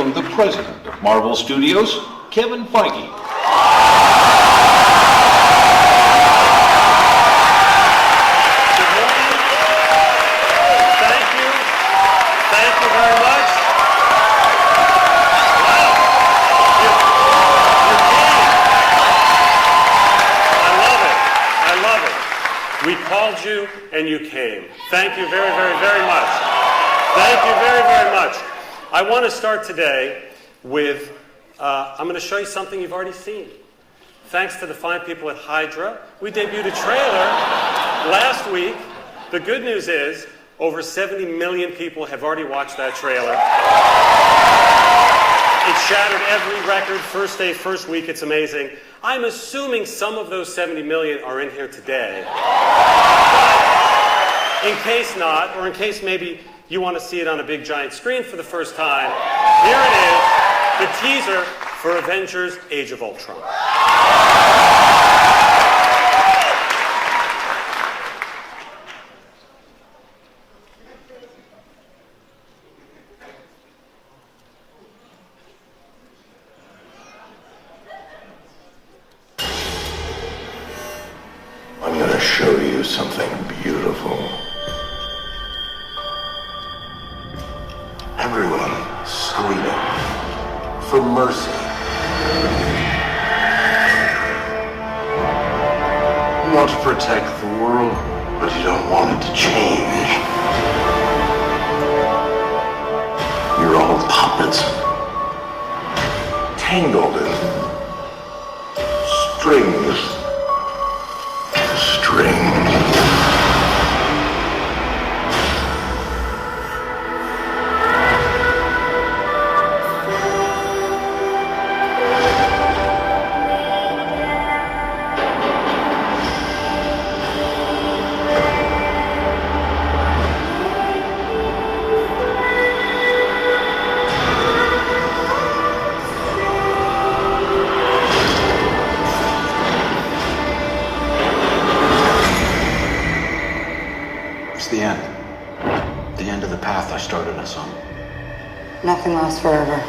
welcome the president of Marvel Studios, Kevin Feige. We called you and you came. Thank you very, very, very much. Thank you very, very much. I want to start today with, I'm going to show you something you've already seen. Thanks to the fine people at Hydra, we debuted a trailer last week. The good news is over 70 million people have already watched that trailer. It shattered every record, first day, first week. It's amazing. I'm assuming some of those 70 million are in here today. In case not, or in case maybe you want to see it on a big giant screen for the first time, here it is, the teaser for Avengers: Age of Ultron. I'm going to show you something beautiful. Everyone screaming for mercy. You want to protect the world, but you don't want it to change. You're all puppets, tangled in strings. The end. The end of the path I started us on. Nothing lasts forever.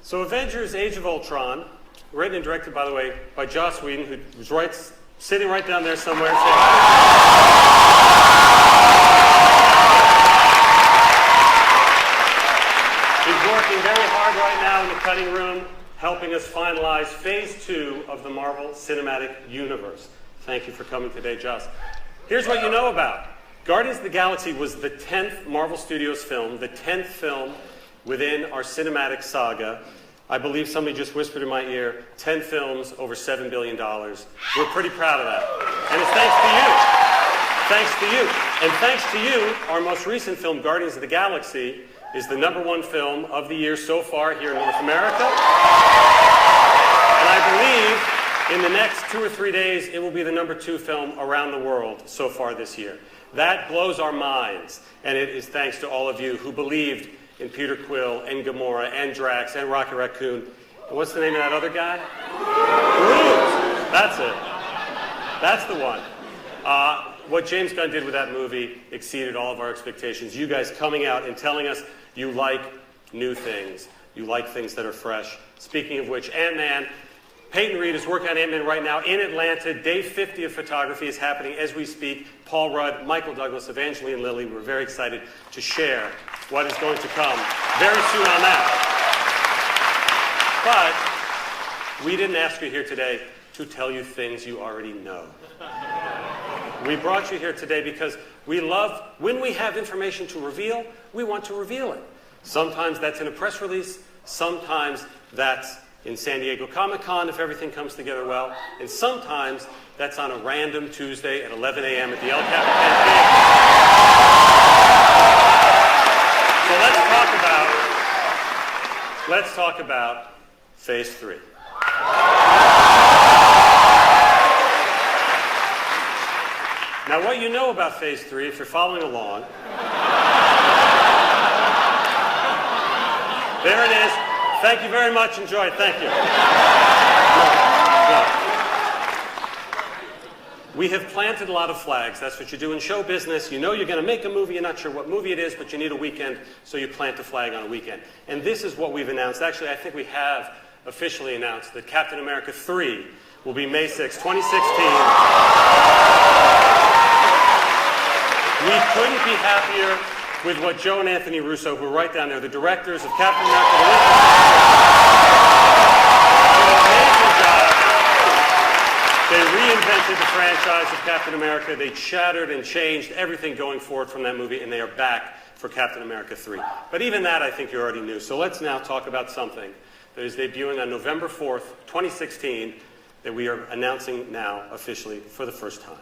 So Avengers: Age of Ultron, written and directed, by the way, by Joss Whedon, who was sitting right down there somewhere. He's working very hard right now in the cutting room, helping us finalize Phase 2 of the Marvel Cinematic Universe. Thank you for coming today, Joss. Here's what you know about. Guardians of the Galaxy was the 10th Marvel Studios film, the 10th film within our cinematic saga. I believe somebody just whispered in my ear, 10 films, over $7 billion. We're pretty proud of that. And it's thanks to you. And thanks to you, our most recent film, Guardians of the Galaxy, is the #1 film of the year so far here in North America. And I believe in the next 2 or 3 days, it will be the #2 film around the world so far this year. That blows our minds. And it is thanks to all of you who believed in Peter Quill, and Gamora, and Drax, and Rocket Raccoon. And what's the name of that other guy? Groot! That's it. That's the one. What James Gunn did with that movie exceeded all of our expectations. You guys coming out and telling us you like new things. You like things that are fresh. Speaking of which, Ant-Man, Peyton Reed is working on Ant-Man right now in Atlanta. Day 50 of photography is happening as we speak. Paul Rudd, Michael Douglas, Evangeline Lilly. We're very excited to share what is going to come very soon on that. But we didn't ask you here today to tell you things you already know. We brought you here today because we love, when we have information to reveal, we want to reveal it. Sometimes that's in a press release, sometimes that's in San Diego Comic-Con if everything comes together well, and sometimes that's on a random Tuesday at 11 a.m. at the El Capitan Theater. So let's talk about Phase 3. Now, what you know about Phase 3, if you're following along, there it is. Thank you very much. Enjoy it. Thank you. We have planted a lot of flags. That's what you do in show business. You know you're going to make a movie. You're not sure what movie it is, but you need a weekend, so you plant a flag on a weekend. And this is what we've announced. Actually, I think we have officially announced that Captain America 3 will be May 6, 2016. We couldn't be happier with what Joe and Anthony Russo, who are right down there, the directors of Captain America, did an amazing job. They reinvented the franchise of Captain America. They shattered and changed everything going forward from that movie, and they are back for Captain America 3. But even that, I think you already knew. So let's now talk about something that is debuting on November 4th, 2016, that we are announcing now officially for the first time.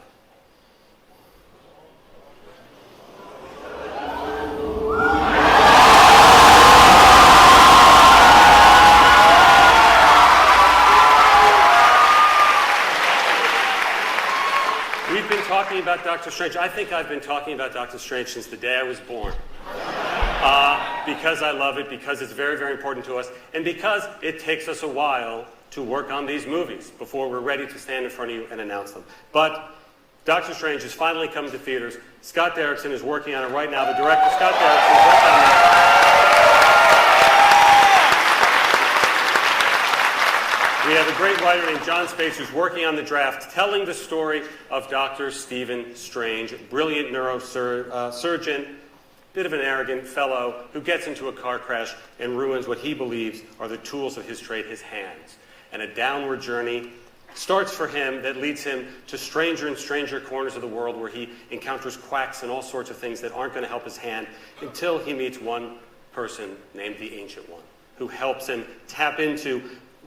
We've been talking about Doctor Strange. I think I've been talking about Doctor Strange since the day I was born. Because I love it, because it's very, very important to us, and because it takes us a while to work on these movies before we're ready to stand in front of you and announce them. But Doctor Strange is finally coming to theaters. Scott Derrickson is working on it right now. The director, Scott Derrickson, is right down there. We have a great writer named John Space who's working on the draft, telling the story of Dr. Stephen Strange, brilliant neurosurgeon, bit of an arrogant fellow who gets into a car crash and ruins what he believes are the tools of his trade, his hands. And a downward journey starts for him that leads him to stranger and stranger corners of the world where he encounters quacks and all sorts of things that aren't going to help his hand until he meets one person named the Ancient One, who helps him tap into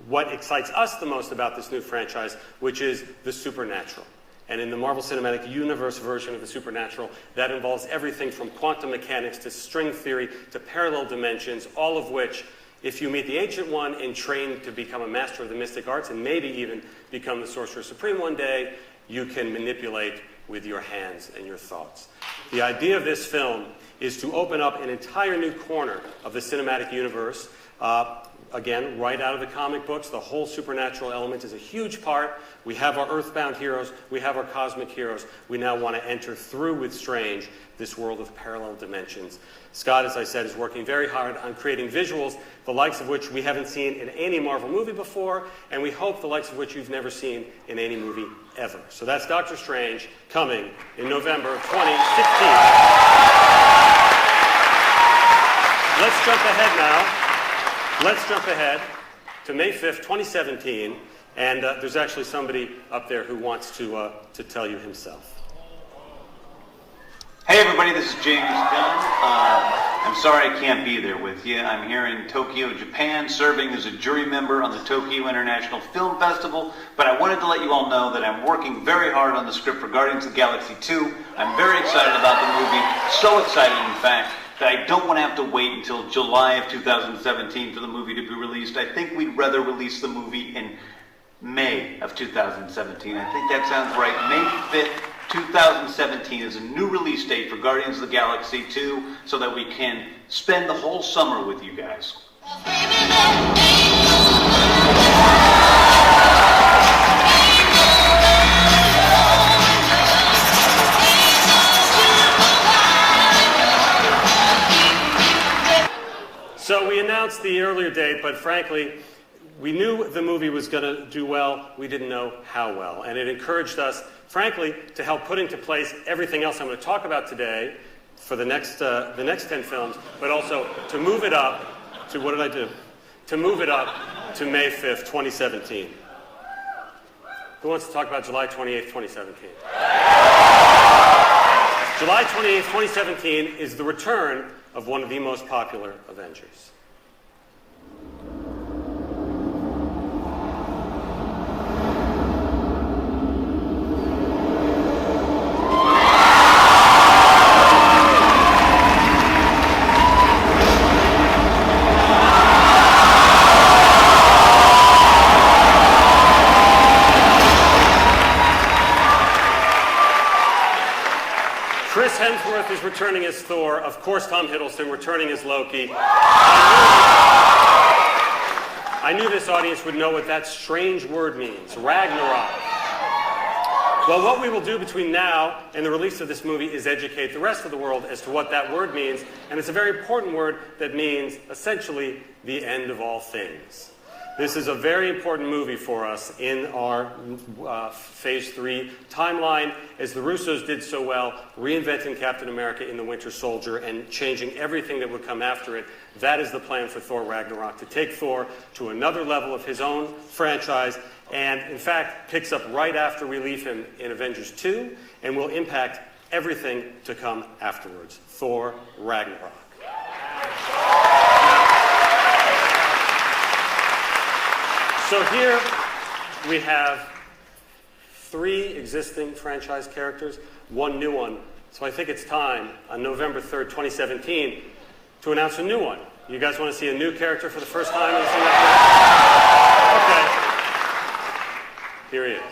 what excites us the most about this new franchise, which is the supernatural. And in the Marvel Cinematic Universe version of the supernatural, that involves everything from quantum mechanics to string theory to parallel dimensions, all of which, if you meet the Ancient One and train to become a master of the mystic arts and maybe even become the Sorcerer Supreme one day, you can manipulate with your hands and your thoughts. The idea of this film is to open up an entire new corner of the cinematic universe. Again, right out of the comic books, the whole supernatural element is a huge part. We have our earthbound heroes. We have our cosmic heroes. We now want to enter through with Strange this world of parallel dimensions. Scott, as I said, is working very hard on creating visuals, the likes of which we haven't seen in any Marvel movie before, and we hope the likes of which you've never seen in any movie ever. So that's Doctor Strange coming in November of 2016. Let's jump ahead now. Let's jump ahead to May 5th, 2017, and there's actually somebody up there who wants to tell you himself. Hey everybody, this is James Gunn. I'm sorry I can't be there with you. I'm here in Tokyo, Japan, serving as a jury member on the Tokyo International Film Festival, but I wanted to let you all know that I'm working very hard on the script for Guardians of the Galaxy 2. I'm very excited about the movie, so excited in fact, that I don't want to have to wait until July of 2017 for the movie to be released. I think we'd rather release the movie in May of 2017. I think that sounds right. May 5th, 2017 is a new release date for Guardians of the Galaxy 2 so that we can spend the whole summer with you guys. So we announced the earlier date, but frankly, we knew the movie was going to do well. We didn't know how well. And it encouraged us, frankly, to help put into place everything else I'm going to talk about today for the next 10 films, but also to move it up to, what did I do? To move it up to May 5th, 2017. Who wants to talk about July 28th, 2017? July 28th, 2017 is the return of one of the most popular Avengers. Chris Hemsworth is returning as Thor. Of course, Tom Hiddleston returning as Loki. I knew this audience would know what that strange word means, Ragnarok. Well, what we will do between now and the release of this movie is educate the rest of the world as to what that word means, and it's a very important word that means, essentially, the end of all things. This is a very important movie for us in our Phase 3 timeline, as the Russos did so well, reinventing Captain America in the Winter Soldier and changing everything that would come after it. That is the plan for Thor Ragnarok, to take Thor to another level of his own franchise, and in fact picks up right after we leave him in Avengers 2, and will impact everything to come afterwards. Thor Ragnarok. So here we have 3 existing franchise characters, 1 new one. So I think it's time on November 3rd, 2017, to announce a new one. You guys want to see a new character for the first time in the Okay. Here he is.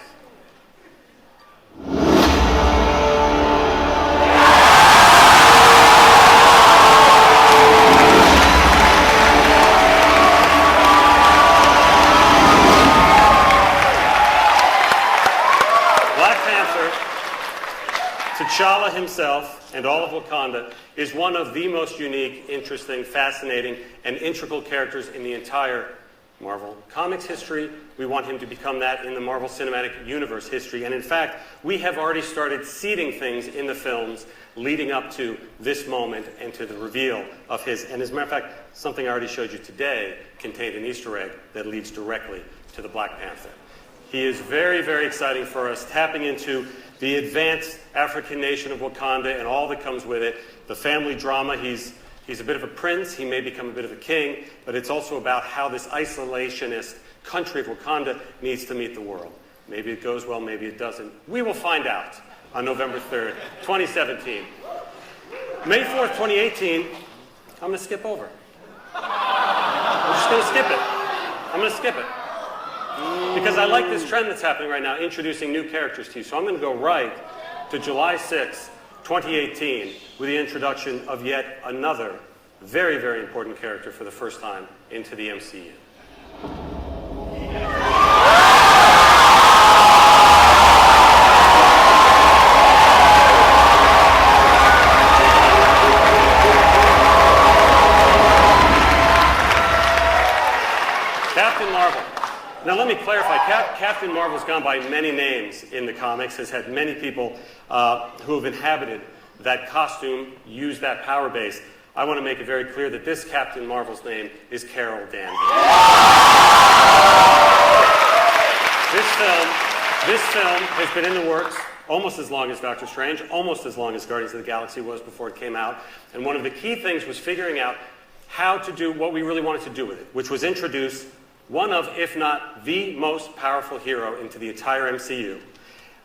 T'Challa himself and all of Wakanda is one of the most unique, interesting, fascinating, and integral characters in the entire Marvel Comics history. We want him to become that in the Marvel Cinematic Universe history. And in fact, we have already started seeding things in the films leading up to this moment and to the reveal of his. And as a matter of fact, something I already showed you today contained an Easter egg that leads directly to the Black Panther. He is very, very exciting for us, tapping into the advanced African nation of Wakanda and all that comes with it, the family drama. He's a bit of a prince, he may become a bit of a king, but it's also about how this isolationist country of Wakanda needs to meet the world. Maybe it goes well, maybe it doesn't. We will find out on November 3rd, 2017. May 4th, 2018, I'm going to skip over. I'm just going to skip it. I'm going to skip it. Because I like this trend that's happening right now, introducing new characters to you. So I'm going to go right to July 6th, 2018, with the introduction of yet another very, very important character for the first time into the MCU. Captain Marvel. Now let me clarify, Captain Marvel's gone by many names in the comics, has had many people who have inhabited that costume, used that power base. I want to make it very clear that this Captain Marvel's name is Carol Danvers. This film has been in the works almost as long as Doctor Strange, almost as long as Guardians of the Galaxy was before it came out. And one of the key things was figuring out how to do what we really wanted to do with it, which was introduce one of, if not the most powerful hero into the entire MCU.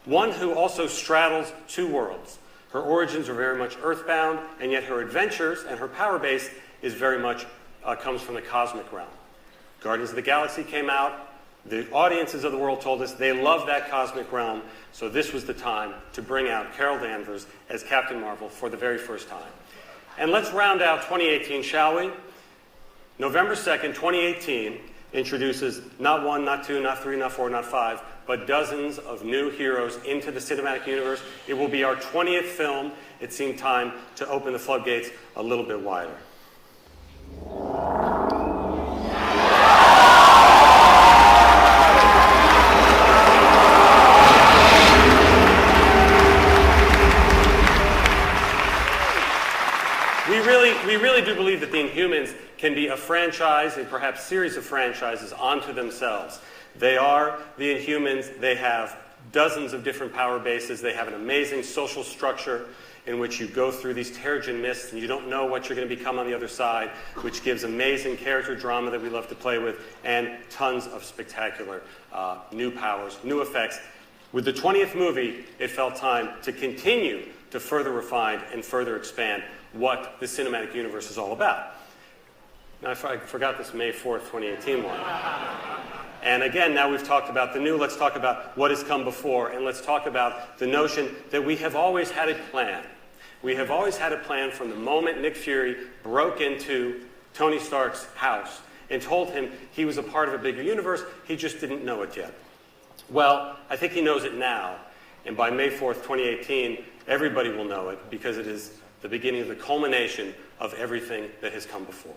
One who also straddles 2 worlds. Her origins are very much earthbound, and yet her adventures and her power base is very much comes from the cosmic realm. Guardians of the Galaxy came out. The audiences of the world told us they love that cosmic realm, so this was the time to bring out Carol Danvers as Captain Marvel for the very first time. And let's round out 2018, shall we? November 2nd, 2018, introduces not 1, not 2, not 3, not 4, not 5, but dozens of new heroes into the cinematic universe. It will be our 20th film. It seemed time to open the floodgates a little bit wider. can be a franchise and perhaps series of franchises onto themselves. They are the Inhumans. They have dozens of different power bases. They have an amazing social structure in which you go through these Terrigen mists and you don't know what you're going to become on the other side, which gives amazing character drama that we love to play with, and tons of spectacular new powers, new effects. With the 20th movie, it felt time to continue to further refine and further expand what the cinematic universe is all about. Now, I forgot this May 4th, 2018 one. And again, now we've talked about the new, let's talk about what has come before, and let's talk about the notion that we have always had a plan. We have always had a plan from the moment Nick Fury broke into Tony Stark's house and told him he was a part of a bigger universe, he just didn't know it yet. Well, I think he knows it now, and by May 4th, 2018, everybody will know it because it is the beginning of the culmination of everything that has come before.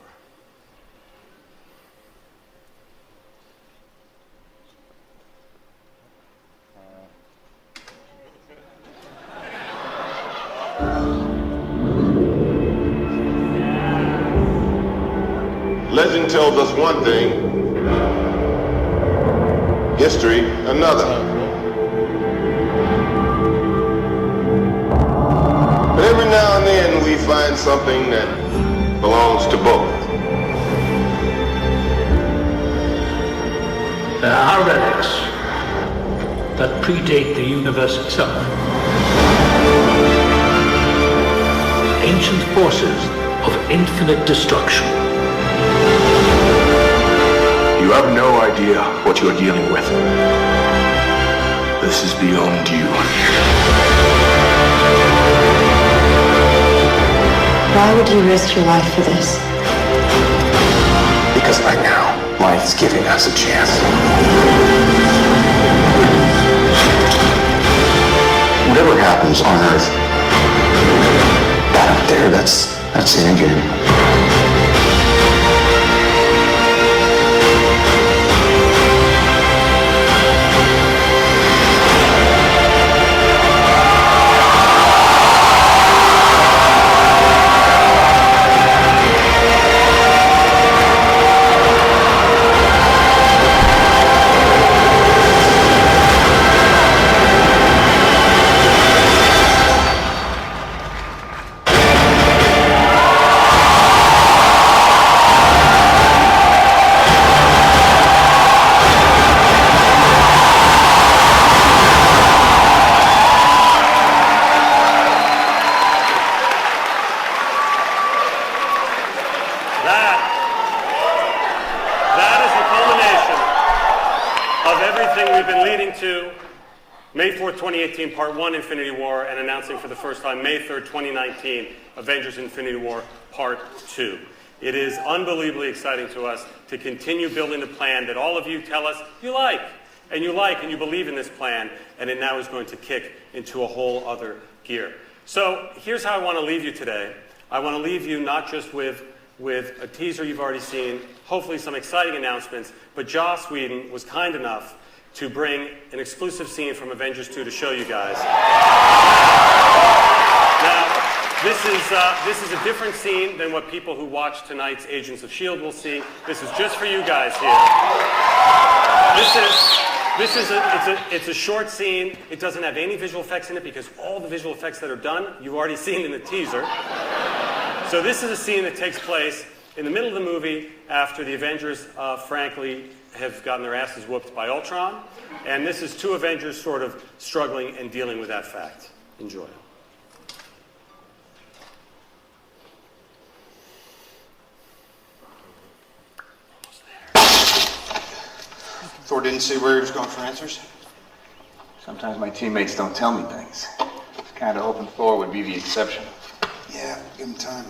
Legend tells us one thing, history another. But every now and then we find something that belongs to both. There are relics that predate the universe itself. Ancient forces of infinite destruction. You have no idea what you're dealing with. This is beyond you. Why would you risk your life for this? Because right now, life's giving us a chance. Whatever happens on Earth, that up there, that's the end game. May 4th, 2018, Part 1, Infinity War, and announcing for the first time, May 3rd, 2019, Avengers Infinity War, Part 2. It is unbelievably exciting to us to continue building the plan that all of you tell us you like, and you believe in this plan, and it now is going to kick into a whole other gear. So here's how I want to leave you today. I want to leave you not just with a teaser you've already seen, hopefully some exciting announcements, but Joss Whedon was kind enough to bring an exclusive scene from Avengers 2 to show you guys. Now, this is a different scene than what people who watch tonight's Agents of S.H.I.E.L.D. will see. This is just for you guys here. It's a short scene. It doesn't have any visual effects in it because all the visual effects that are done, you've already seen in the teaser. So this is a scene that takes place in the middle of the movie after the Avengers, frankly, have gotten their asses whooped by Ultron. And this is two Avengers sort of struggling and dealing with that fact. Enjoy. Thor didn't say where he was going for answers? Sometimes my teammates don't tell me things. It's kind of hoping Thor would be the exception. Yeah, give him time.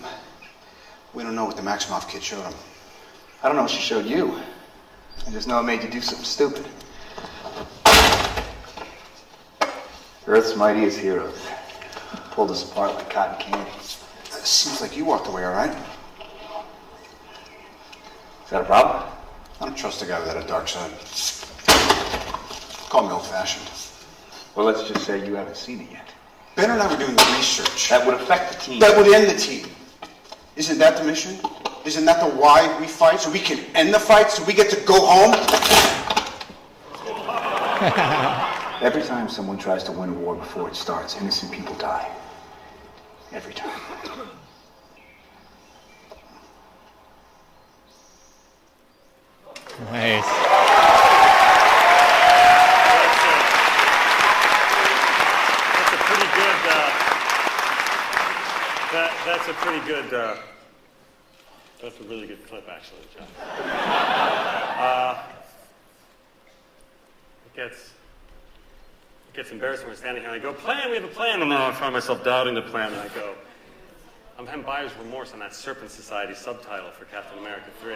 We don't know what the Maximoff kid showed him. I don't know what she showed you. I just know it made you do something stupid. Earth's mightiest heroes pulled us apart like cotton candy. It seems like you walked away all right. Is that a problem? I don't trust a guy without a dark side. Call me old-fashioned. Well, let's just say you haven't seen it yet. Ben and I were doing the research. That would affect the team. That would end the team. Isn't that the mission? Isn't that the why we fight? So we can end the fight, so we get to go home? Every time someone tries to win a war before it starts, innocent people die. Every time. Nice. That's a really good clip, actually, John. It gets embarrassing when we're standing here and I go, plan, we have a plan. And then I find myself doubting the plan and I go, I'm having buyer's remorse on that Serpent Society subtitle for Captain America 3.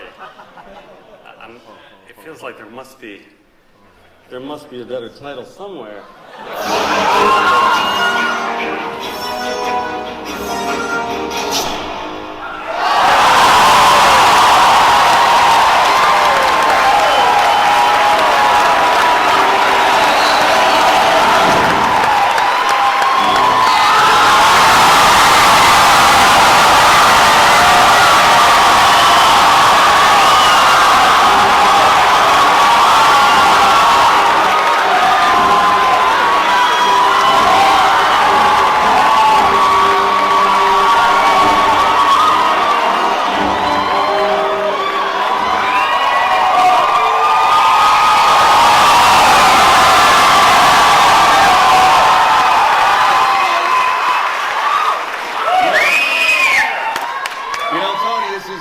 It feels like there must be a better title somewhere.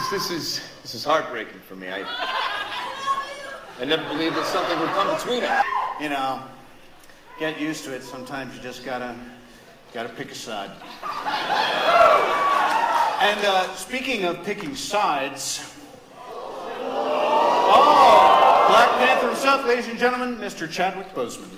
This is heartbreaking for me. I never believed that something would come between us. You know, get used to it. Sometimes you just gotta pick a side. And speaking of picking sides, Black Panther himself, ladies and gentlemen, Mr. Chadwick Boseman.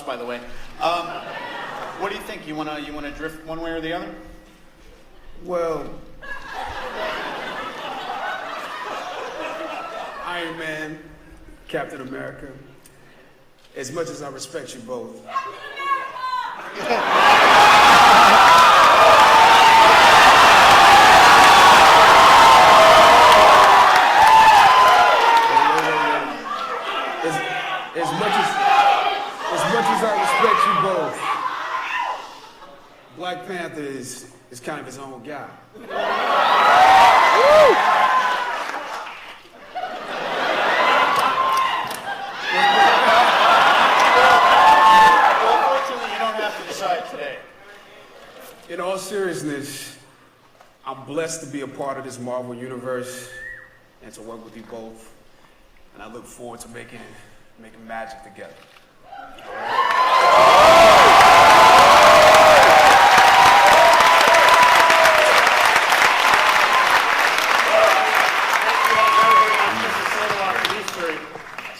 By the way, what do you think? You wanna drift one way or the other? Well, Iron Man, Captain America. As much as I respect you both. As I respect you both, Black Panther is kind of his own guy. Well, unfortunately, you don't have to decide today. In all seriousness, I'm blessed to be a part of this Marvel universe and to work with you both. And I look forward to making magic together.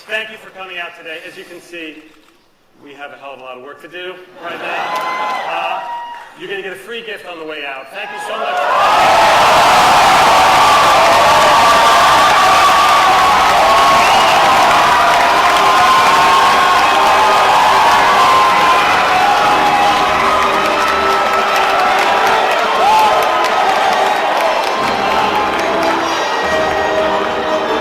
Thank you for coming out today. As you can see, we have a hell of a lot of work to do right now. You're going to get a free gift on the way out. Thank you so much.